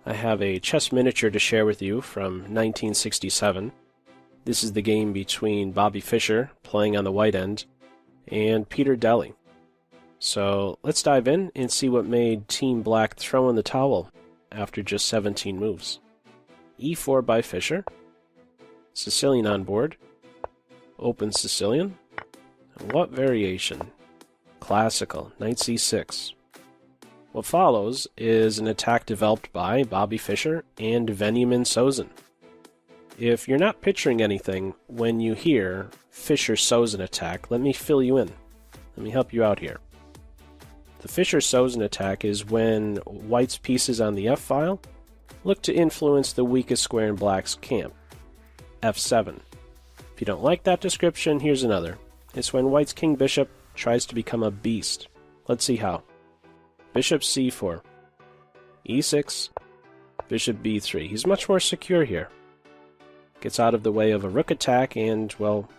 I have a chess miniature to share with you from 1967. This is the game between Bobby Fischer, playing on the white end, and Peter Deli. So let's dive in and see what made Team Black throw in the towel after just 17 moves. E4 by Fischer. Sicilian on board. Open Sicilian. What variation? Classical, knight c6. What follows is an attack developed by Bobby Fischer and Fischer-Sozin. If you're not picturing anything when you hear Fischer-Sozin Attack, let me fill you in. Let me help you out here. The Fischer-Sozin Attack is when white's pieces on the f-file look to influence the weakest square in black's camp, f7. If you don't like that description, here's another. It's when white's king-bishop tries to become a beast. Let's see how. Bishop c4, e6, bishop b3. He's much more secure here. Gets out of the way of a rook attack and, well,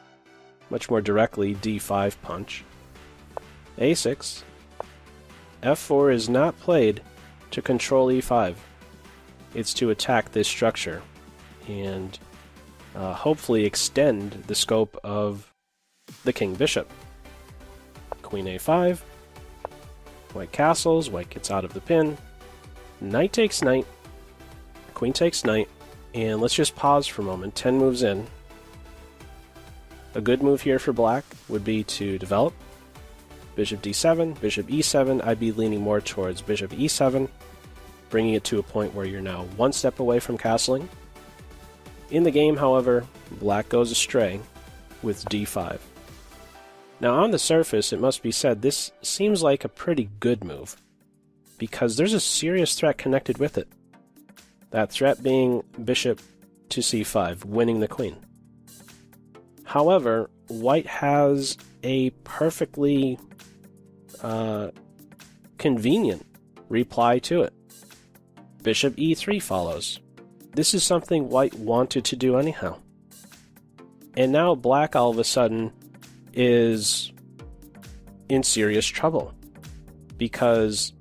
much more directly, d5 punch. a6, f4 is not played to control e5. It's to attack this structure and hopefully extend the scope of the king-bishop. Queen a5. White castles, white gets out of the pin. Knight takes knight. Queen takes knight. And let's just pause for a moment. 10 moves in. A good move here for black would be to develop. Bishop d7, bishop e7. I'd be leaning more towards bishop e7, bringing it to a point where you're now one step away from castling. In the game, however, black goes astray with d5. Now on the surface, it must be said, this seems like a pretty good move, because there's a serious threat connected with it. That threat being bishop to c5, winning the queen. However, white has a perfectly convenient reply to it. Bishop e3 follows. This is something white wanted to do anyhow. And now black all of a sudden is in serious trouble, because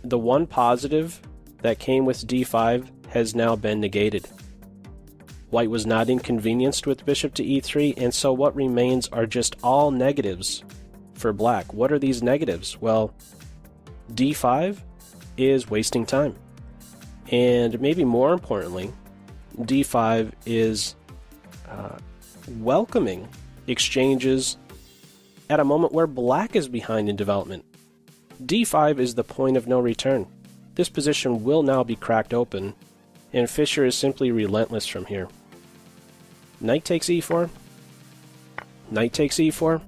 the one positive that came with d5 has now been negated. White was not inconvenienced with bishop to e3, and so what remains are just all negatives for black. What are these negatives? Well, d5 is wasting time. And maybe more importantly, d5 is welcoming exchanges at a moment where black is behind in development. d5 is the point of no return. This position will now be cracked open, and Fischer is simply relentless from here. Knight takes e4, knight takes e4,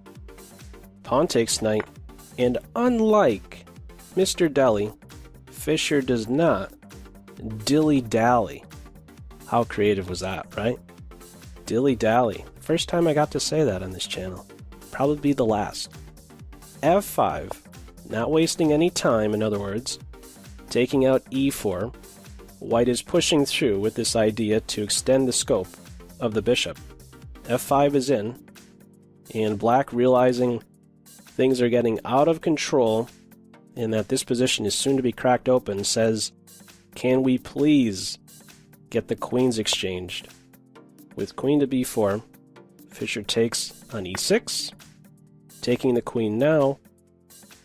pawn takes knight, and unlike Mr. Deli, Fischer does not dilly-dally. How creative was that, right? Dilly-dally. First time I got to say that on this channel. Probably be the last. f5, not wasting any time, in other words, taking out e4. White is pushing through with this idea to extend the scope of the bishop. f5 is in, and black, realizing things are getting out of control and that this position is soon to be cracked open, says, can we please get the queens exchanged? With queen to b4, Fischer takes on e6. Taking the queen now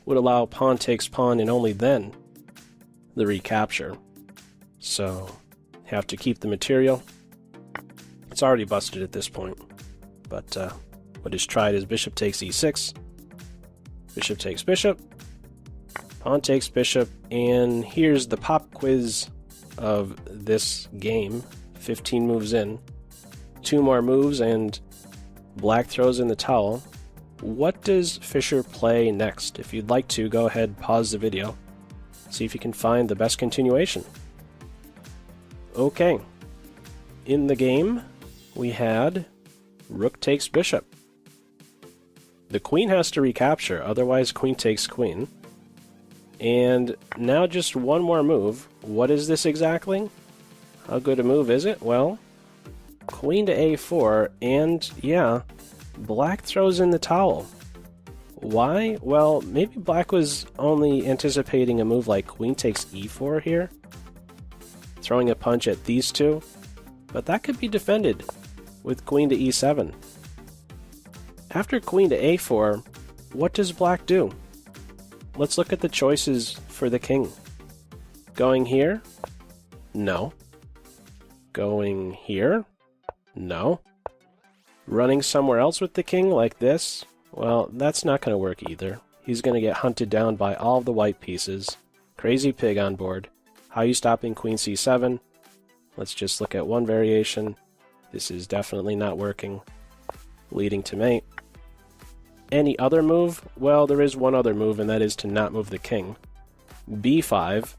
would allow pawn takes pawn, and only then the recapture. So, have to keep the material. It's already busted at this point, but what is tried is bishop takes e6, bishop takes bishop, pawn takes bishop, and here's the pop quiz of this game. 15 moves in, 2 more moves, and black throws in the towel. What does Fischer play next? If you'd like to, go ahead, pause the video, see if you can find the best continuation. Okay, in the game, we had rook takes bishop. The queen has to recapture, otherwise queen takes queen. And now just one more move. What is this exactly? How good a move is it? Well, queen to a4, and yeah, black throws in the towel. Why? Well, maybe black was only anticipating a move like queen takes e4 here. throwing a punch at these two, but that could be defended with queen to e7. After queen to a4, what does black do? Let's look at the choices for the king. Going here? No. Going here? No. Running somewhere else with the king like this? Well, that's not going to work either. He's going to get hunted down by all of the white pieces. Crazy pig on board. How are you stopping queen c7? Let's just look at one variation. This is definitely not working. Leading to mate. Any other move? Well, there is one other move, and that is to not move the king. b5.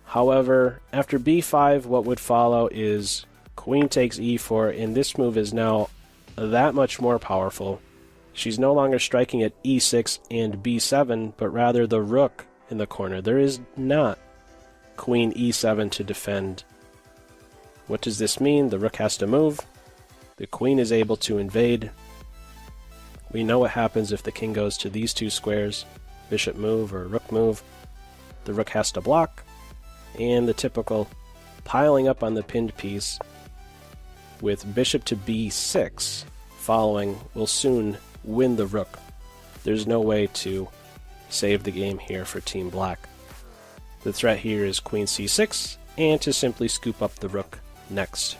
However, after b5, what would follow is queen takes e4, and this move is now that much more powerful. She's no longer striking at e6 and b7, but rather the rook in the corner. There is not queen e7 to defend. What does this mean? The rook has to move. The queen is able to invade. We know what happens if the king goes to these two squares, bishop move or rook move. The rook has to block, and the typical piling up on the pinned piece with bishop to b6 following will soon win the rook. There's no way to save the game here for Team Black. The threat here is queen c6, and to simply scoop up the rook next.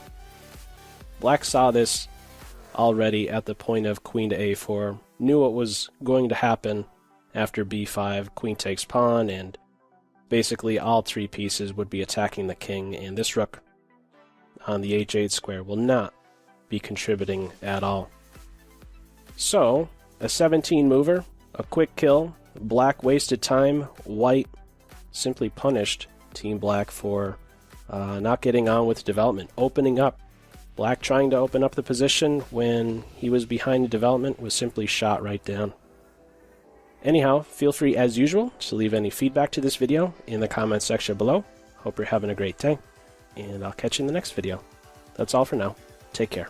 Black saw this already at the point of queen to a4, knew what was going to happen after b5, queen takes pawn, and basically all three pieces would be attacking the king, and this rook on the h8 square will not be contributing at all. So, a 17 mover, a quick kill, black wasted time, white simply punished Team Black for not getting on with development, opening up. Black trying to open up the position when he was behind the development was simply shot right down. Anyhow, feel free as usual to leave any feedback to this video in the comments section below. Hope you're having a great day, and I'll catch you in the next video. That's all for now. Take care.